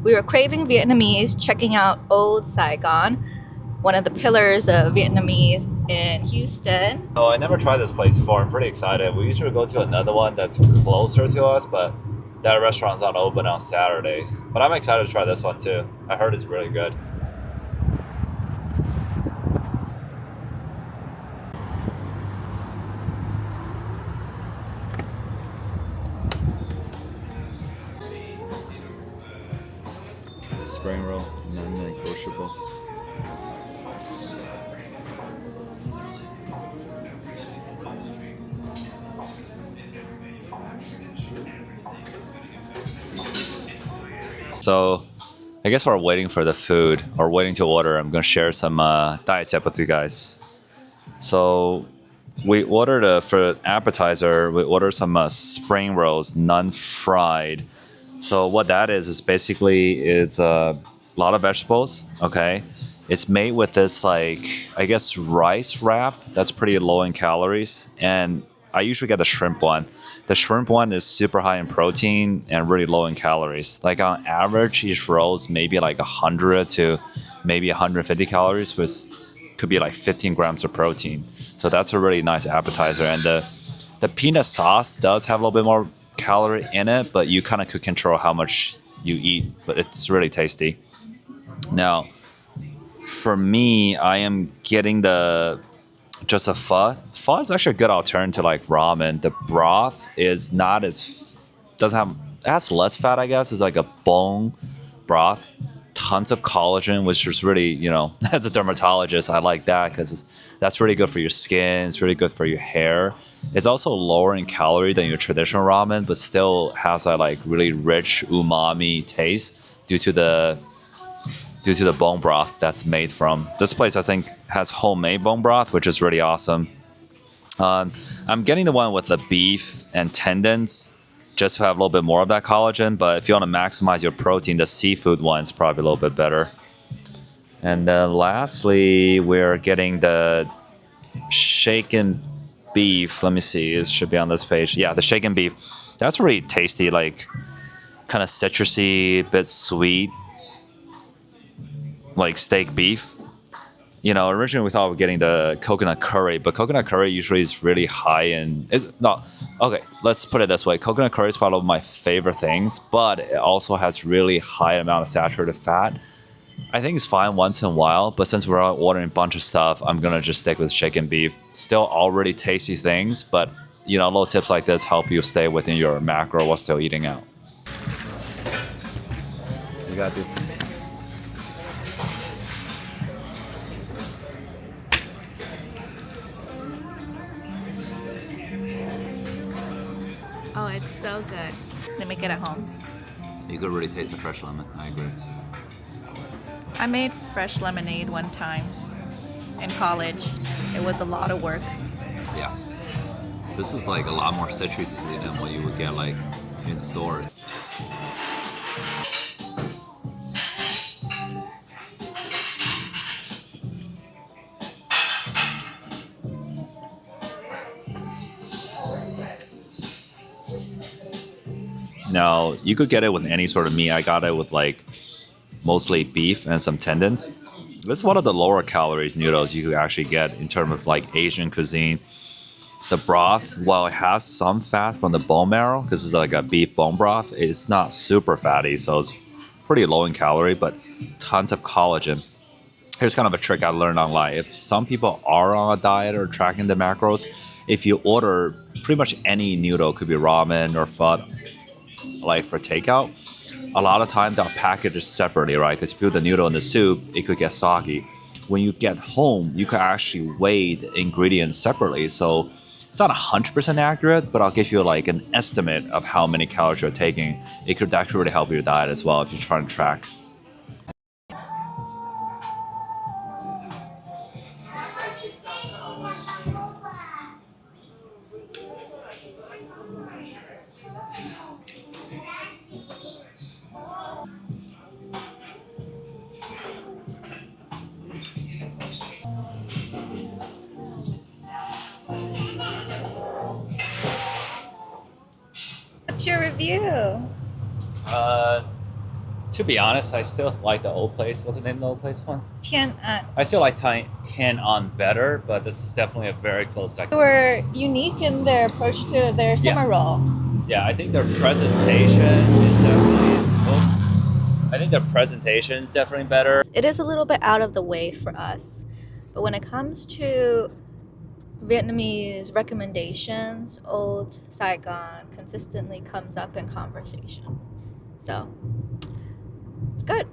We were craving Vietnamese, checking out Old Saigon, one of the pillars of Vietnamese in Houston. Oh, I never tried this place before. I'm pretty excited. We usually go to another one that's closer to us, but that restaurant's not open on Saturdays. But I'm excited to try this one too. I heard it's really good. Spring roll, non-negotiable. So, I guess we're waiting for the food or waiting to order. I'm gonna share some diet tip with you guys. So, we ordered for appetizer. We ordered some spring rolls, non-fried. So what that is basically it's a lot of vegetables. Okay, it's made with this like I guess rice wrap that's pretty low in calories, and I usually get the shrimp one. The shrimp one is super high in protein and really low in calories. Like on average, each roll is maybe like 100 to maybe 150 calories, which could be like 15 grams of protein. So that's a really nice appetizer, and the peanut sauce does have a little bit more calorie in it, but you kind of could control how much you eat. But it's really tasty. Now, for me, I am getting the just a pho. Pho is actually a good alternative to like ramen. The broth is not as doesn't have it has less fat, I guess. It's like a bone broth, tons of collagen, which is really as a dermatologist, I like that because that's really good for your skin. It's really good for your hair. It's also lower in calorie than your traditional ramen, but still has a like really rich umami taste due to the bone broth that's made from. This place, I think, has homemade bone broth, which is really awesome. Um, I'm getting the one with the beef and tendons just to have a little bit more of that collagen. But if you want to maximize your protein, the seafood one's probably a little bit better. And then lastly, we're getting the shaken beef. Let me see, it should be on this page. Yeah, the shaken beef. That's really tasty, like kind of citrusy, bit sweet, like steak beef. Originally we thought we were getting the coconut curry, but coconut curry usually is really high in. It's not okay. Let's put it this way: coconut curry is probably one of my favorite things, but it also has really high amount of saturated fat. I think it's fine once in a while, but since we're ordering a bunch of stuff, I'm gonna just stick with chicken beef. Still already tasty things, but little tips like this help you stay within your macro while still eating out. You got to. Oh, it's so good. They make it at home. You could really taste the fresh lemon. I agree. I made fresh lemonade one time in college. It was a lot of work. Yeah. This is like a lot more citrusy than what you would get like in stores. Now you could get it with any sort of meat. I got it with like mostly beef and some tendons. This is one of the lower calories noodles you could actually get in terms of like Asian cuisine. The broth, while it has some fat from the bone marrow, because it's like a beef bone broth, it's not super fatty, so it's pretty low in calorie, but tons of collagen. Here's kind of a trick I learned online. If some people are on a diet or tracking the macros, if you order pretty much any noodle, could be ramen or pho, like for takeout, a lot of times they'll package it separately, right? Because if you put the noodle in the soup, it could get soggy. When you get home, you can actually weigh the ingredients separately. So it's not 100% accurate, but I'll give you like an estimate of how many calories you're taking. It could actually really help your diet as well if you're trying to track. What's your review? Uh, To be honest, I still like the old place. What's the name of the old place one? Tian An. I still like Tian On better, but this is definitely a very close They second. were unique in their approach to their summer roll. Yeah, I think their presentation is definitely. Oh, I think their presentation is definitely better. It is a little bit out of the way for us, but when it comes to Vietnamese recommendations, Old Saigon consistently comes up in conversation. So it's good.